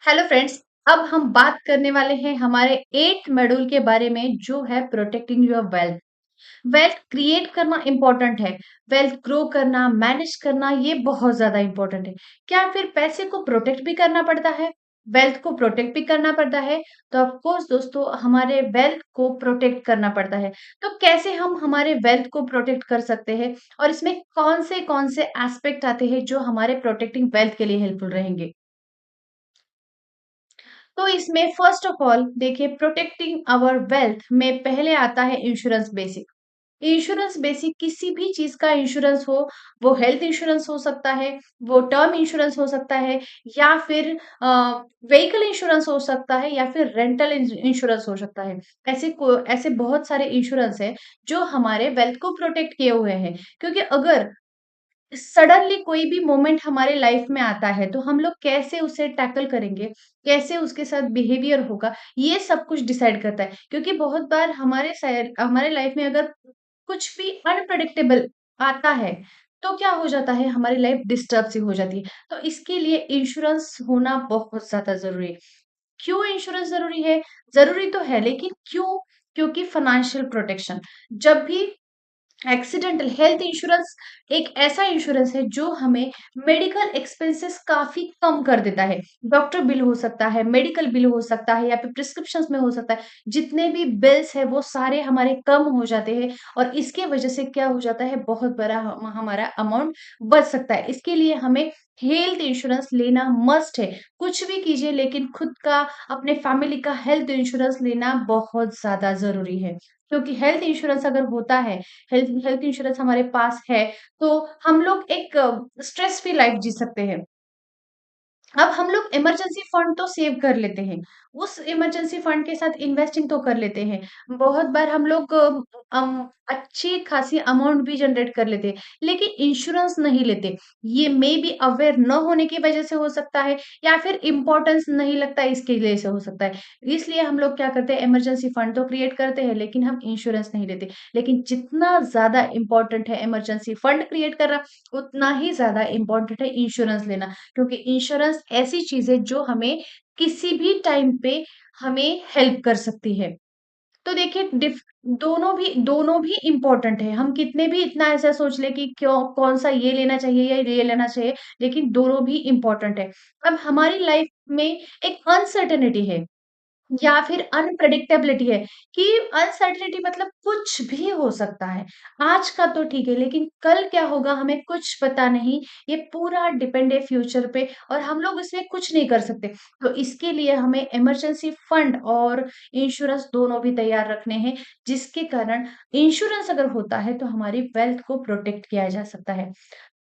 Hello friends. अब हम बात करने वाले हैं हमारे 8th मॉड्यूल के बारे में जो है protecting your wealth. Wealth create करना इम्पोर्टेंट है। वेल्थ ग्रो करना, मैनेज करना ये बहुत ज्यादा इम्पोर्टेंट है। क्या फिर पैसे को प्रोटेक्ट भी करना पड़ता है? वेल्थ को प्रोटेक्ट भी करना पड़ता है। तो ऑफ कोर्स दोस्तों हमारे वेल्थ को प्रोटेक्ट करना पड़ता है। तो कैसे हम हमारे वेल्थ को प्रोटेक्ट कर सकते हैं और इसमें कौन से एस्पेक्ट आते हैं जो हमारे प्रोटेक्टिंग वेल्थ के लिए हेल्पफुल रहेंगे? तो इसमें फर्स्ट ऑफ ऑल देखिए, प्रोटेक्टिंग आवर वेल्थ में पहले आता है इंश्योरेंस बेसिक। इंश्योरेंस बेसिक किसी भी चीज का इंश्योरेंस हो, वो हेल्थ इंश्योरेंस हो सकता है, वो टर्म इंश्योरेंस हो सकता है, या फिर व्हीकल इंश्योरेंस हो सकता है, या फिर रेंटल इंश्योरेंस हो सकता है। ऐसे बहुत सारे इंश्योरेंस है जो हमारे वेल्थ को प्रोटेक्ट किए हुए हैं। क्योंकि अगर सडनली कोई भी मोमेंट हमारे लाइफ में आता है तो हम लोग कैसे उसे टैकल करेंगे, कैसे उसके साथ बिहेवियर होगा, ये सब कुछ डिसाइड करता है। क्योंकि बहुत बार हमारे लाइफ में अगर कुछ भी अनप्रेडिक्टेबल आता है तो क्या हो जाता है, हमारी लाइफ डिस्टर्ब सी हो जाती है। तो इसके लिए इंश्योरेंस होना बहुत ज्यादा जरूरी है। क्यों इंश्योरेंस जरूरी है? जरूरी तो है, लेकिन क्यों? क्योंकि फाइनेंशियल प्रोटेक्शन, जब भी एक्सीडेंटल हेल्थ इंश्योरेंस एक ऐसा इंश्योरेंस है जो हमें मेडिकल एक्सपेंसेस काफी कम कर देता है। डॉक्टर बिल हो सकता है, मेडिकल बिल हो सकता है, या फिर प्रिस्क्रिप्शंस में हो सकता है। जितने भी बिल्स है वो सारे हमारे कम हो जाते हैं। और इसके वजह से क्या हो जाता है, बहुत बड़ा हमारा अमाउंट बच सकता है। इसके लिए हमें हेल्थ इंश्योरेंस लेना मस्ट है। कुछ भी कीजिए, लेकिन खुद का, अपने फैमिली का हेल्थ इंश्योरेंस लेना बहुत ज्यादा जरूरी है। क्योंकि हेल्थ इंश्योरेंस अगर होता है, हेल्थ हेल्थ इंश्योरेंस हमारे पास है, तो हम लोग एक स्ट्रेस फ्री लाइफ जी सकते हैं। अब हम लोग इमरजेंसी फंड तो सेव कर लेते हैं, उस इमरजेंसी फंड के साथ इन्वेस्टिंग तो कर लेते हैं। बहुत बार हम लोग अच्छी खासी अमाउंट भी जनरेट कर लेते हैं, लेकिन इंश्योरेंस नहीं लेते। ये मे बी अवेयर न होने की वजह से हो सकता है, या फिर इम्पोर्टेंस नहीं लगता इसके लिए से हो सकता है। इसलिए हम लोग क्या करते हैं, इमरजेंसी फंड तो क्रिएट करते हैं लेकिन हम इंश्योरेंस नहीं लेते। लेकिन जितना ज्यादा इंपॉर्टेंट है इमरजेंसी फंड क्रिएट करना, उतना ही ज्यादा इंपॉर्टेंट है इंश्योरेंस लेना। क्योंकि इंश्योरेंस ऐसी चीज है जो हमें किसी भी टाइम पे हमें हेल्प कर सकती है। तो देखिए दोनों भी इम्पोर्टेंट है। हम कितने भी इतना ऐसा सोच ले कि क्यों, कौन सा ये लेना चाहिए या ये लेना चाहिए, लेकिन दोनों भी इम्पोर्टेंट है। अब हमारी लाइफ में एक अनसर्टेनिटी है, या फिर अनप्रेडिक्टेबिलिटी है, कि अनसर्टेनिटी मतलब कुछ भी हो सकता है। आज का तो ठीक है, लेकिन कल क्या होगा हमें कुछ पता नहीं। ये पूरा डिपेंड है फ्यूचर पे, और हम लोग इसमें कुछ नहीं कर सकते। तो इसके लिए हमें इमरजेंसी फंड और इंश्योरेंस दोनों भी तैयार रखने हैं। जिसके कारण इंश्योरेंस अगर होता है तो हमारी वेल्थ को प्रोटेक्ट किया जा सकता है।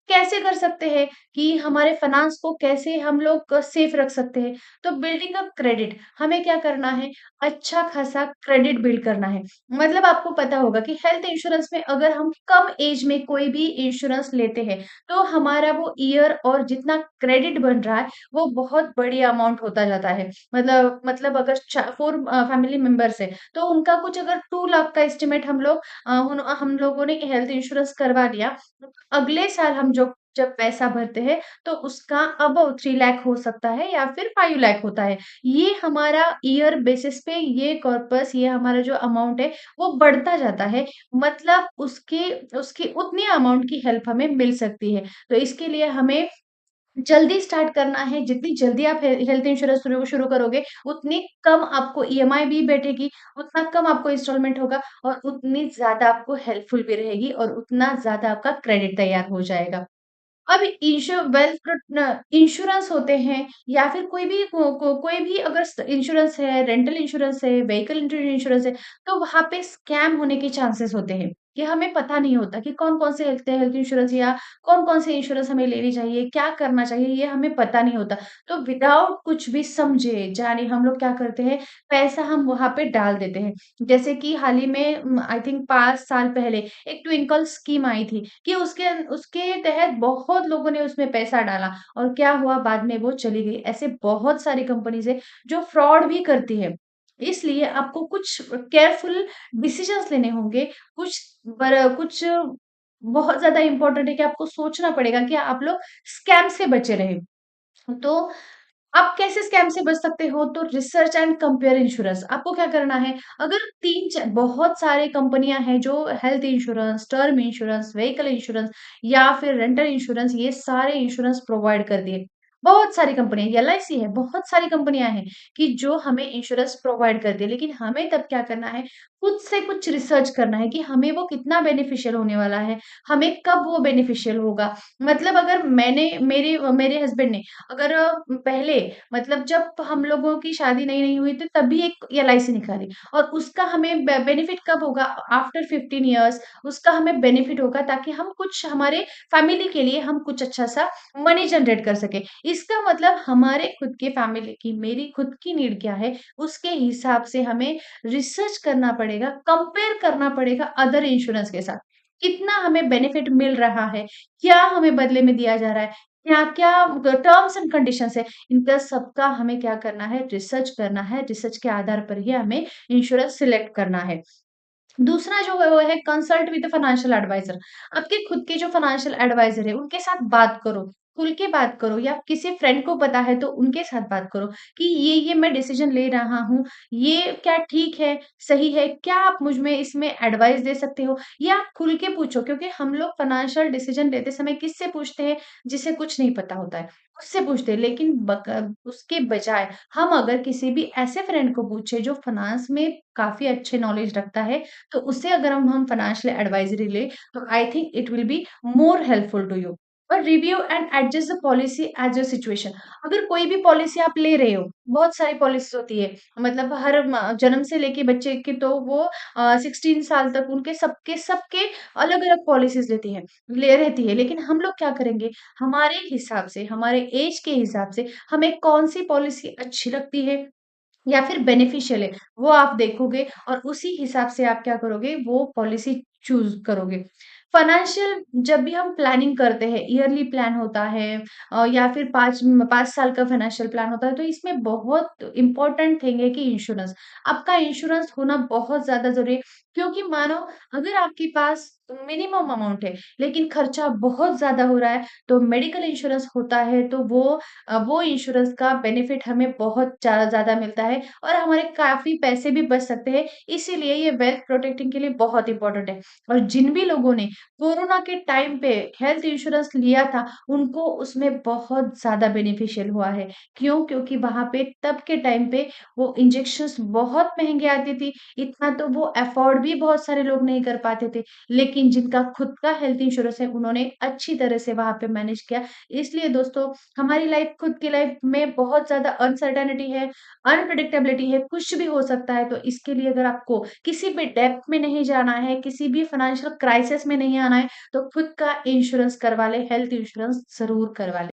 कैसे कर सकते हैं कि हमारे फाइनेंस को कैसे हम लोग सेफ रख सकते हैं? तो बिल्डिंग अ क्रेडिट, हमें क्या करना है, अच्छा खासा क्रेडिट बिल्ड करना है। मतलब आपको पता होगा कि हेल्थ इंश्योरेंस में अगर हम कम एज में कोई भी इंश्योरेंस लेते हैं, तो हमारा वो ईयर और जितना क्रेडिट बन रहा है वो बहुत बड़ी अमाउंट होता जाता है। मतलब अगर फोर फैमिली मेंबर्स है, तो उनका कुछ अगर 2 लाख का एस्टिमेट हम लोगों ने हेल्थ इंश्योरेंस करवा लिया, अगले साल हम जो जब पैसा भरते हैं तो उसका अबव 3 लाख हो सकता है, या फिर 5 लाख होता है। ये हमारा ईयर बेसिस पे ये कॉर्पस, ये हमारा जो अमाउंट है वो बढ़ता जाता है। मतलब उसके उसकी उतनी अमाउंट की हेल्प हमें मिल सकती है। तो इसके लिए हमें जल्दी स्टार्ट करना है। जितनी जल्दी आप हेल्थ इंश्योरेंस शुरू शुरू करोगे, उतनी कम आपको ईएमआई भी बैठेगी, उतना कम आपको इंस्टॉलमेंट होगा, और उतनी ज़्यादा आपको हेल्पफुल भी रहेगी, और उतना ज़्यादा आपका क्रेडिट तैयार हो जाएगा। अब इंश्योरेंस होते हैं, या फिर कोई भी अगर इंश्योरेंस है, रेंटल इंश्योरेंस है, व्हीकल इंश्योरेंस है, तो वहां पे स्कैम होने के चांसेस होते हैं। कि हमें पता नहीं होता कि कौन कौन से हेल्थ हेल्थ इंश्योरेंस, या कौन कौन से इंश्योरेंस हमें लेनी चाहिए, क्या करना चाहिए, ये हमें पता नहीं होता। तो विदाउट कुछ भी समझे जाने हम लोग क्या करते हैं, पैसा हम वहां पे डाल देते हैं। जैसे कि हाल ही में आई थिंक 5 साल पहले एक ट्विंकल स्कीम आई थी, कि उसके उसके तहत बहुत लोगों ने उसमें पैसा डाला, और क्या हुआ, बाद में वो चली गई। ऐसे बहुत सारी कंपनीज़ है जो फ्रॉड भी करती है। इसलिए आपको कुछ केयरफुल डिसीजंस लेने होंगे। कुछ बहुत ज़्यादा इम्पोर्टेंट है कि आपको सोचना पड़ेगा कि आप लोग स्कैम से बचे रहें। तो आप कैसे स्कैम से बच सकते हो? तो रिसर्च एंड कंपेयर इंश्योरेंस। आपको क्या करना है, अगर 3 च बहुत सारे कंपनियाँ हैं जो health insurance, term insurance, vehicle insurance या फिर रेंटल इंश्योरेंस, ये सारे इंश्योरेंस प्रोवाइड कर दिए। बहुत सारी कंपनियाँ, एलआईसी है, बहुत सारी कंपनियाँ हैं कि जो हमें इंश्योरेंस प्रोवाइड करती है। लेकिन हमें तब क्या करना है, खुद से कुछ रिसर्च करना है कि हमें वो कितना बेनिफिशियल होने वाला है, हमें कब वो बेनिफिशियल होगा। मतलब अगर मैंने मेरे मेरे हस्बैंड ने अगर पहले मतलब जब हम लोगों की शादी नई-नई हुई थी तभी एक एलआईसी निकाली और उसका हमें बेनिफिट कब होगा, आफ्टर 15 इयर्स उसका हमें बेनिफिट होगा ताकि हम कुछ हमारे फैमिली के लिए हम कुछ अच्छा-सा मनी जनरेट कर सकें। इसका मतलब हमारे खुद के फैमिली की, मेरी खुद की नीड क्या है, उसके हिसाब से हमें रिसर्च करना पड़ेगा, कंपेयर करना पड़ेगा अदर इंश्योरेंस के साथ। कितना हमें बेनिफिट मिल रहा है, क्या हमें बदले में दिया जा रहा है, क्या-क्या टर्म्स एंड कंडीशंस है, इनका सबका हमें क्या करना है, रिसर्च करना है। रिसर्च के आधार पर ही हमें इंश्योरेंस सिलेक्ट करना है। दूसरा जो है वो है कंसल्ट विद फाइनेंशियल एडवाइजर। आपके खुद के जो फाइनेंशियल एडवाइजर है उनके साथ बात करो, खुल के बात करो या किसी फ्रेंड को पता है तो उनके साथ बात करो कि ये मैं डिसीजन ले रहा हूँ, ये क्या ठीक है, सही है? क्या आप मुझ में इसमें एडवाइस दे सकते हो? या आप खुल के पूछो क्योंकि हम लोग फाइनेंशियल डिसीजन लेते समय किससे पूछते हैं? जिसे कुछ नहीं पता होता है, उससे पूछते हैं। लेकिन उसके बजाय हम अगर किसी भी ऐसे फ्रेंड को पूछे जो फाइनेंस में काफ़ी अच्छे नॉलेज रखता है तो उससे अगर हम फाइनेंशियल एडवाइजरी लें, तो I think it will be more helpful to you. और review and adjust the policy as your situation. अगर कोई भी पॉलिसी आप ले रहे हो, बहुत सारी पॉलिसीज़ होती है, मतलब हर जन्म से लेके बच्चे के तो वो 16 साल तक उनके सबके सबके अलग-अलग पॉलिसीज़ लेती हैं ले रहती है। लेकिन हम लोग क्या करेंगे, हमारे हिसाब से, हमारे ऐज के हिसाब से हमें कौन-सी पॉलिसी अच्छी लगती है या फिर बेनिफिशियल है, वो आप देखोगे और उसी हिसाब से आप क्या करोगे, वो पॉलिसी चूज़ करोगे। फाइनेंशियल जब भी हम प्लानिंग करते हैं, ईयरली प्लान होता है या फिर 5 साल का फाइनेंशियल प्लान होता है, तो इसमें बहुत इम्पोर्टेंट थिंग है कि इंश्योरेंस। आपका इंश्योरेंस होना बहुत ज़्यादा ज़रूरी है, क्योंकि मानो अगर आपके पास मिनिमम अमाउंट है, लेकिन खर्चा बहुत ज़्यादा हो रहा है, तो मेडिकल इंश्योरेंस होता है, तो वो इंश्योरेंस का बेनिफिट हमें बहुत ज़्यादा मिलता है और हमारे काफ़ी पैसे भी बच सकते हैं। इसीलिए ये वेल्थ प्रोटेक्टिंग के लिए बहुत इम्पोर्टेंट है। और जिन भी लोगों ने कोरोना के टाइम पे हेल्थ इंश्योरेंस लिया था, उनको उसमें बहुत ज़्यादा बेनिफिशियल हुआ है। क्यों? क्योंकि वहाँ पे तब के टाइम पे वो इंजेक्शंस बहुत महँगे आती थी, इतना तो वो अफ़ोर्ड भी बहुत सारे लोग नहीं कर पाते थे। लेकिन जिनका खुद का हेल्थ इंश्योरेंस है, उन्होंने अच्छी तरह से वहाँ पे मैनेज किया। इसलिए दोस्तों हमारी लाइफ खुद की लाइफ में बहुत ज़्यादा अनसर्टेनिटी है, अनप्रेडिक्टेबिलिटी है, कुछ भी हो सकता है। तो इसके लिए अगर आपको किसी भी डेप्थ में नहीं जाना है, किसी भी फाइनेंशियल क्राइसिस में नहीं आना है, तो खुद का इंश्योरेंस करवा लें, हेल्थ इंश्योरेंस ज़रूर करवा लें।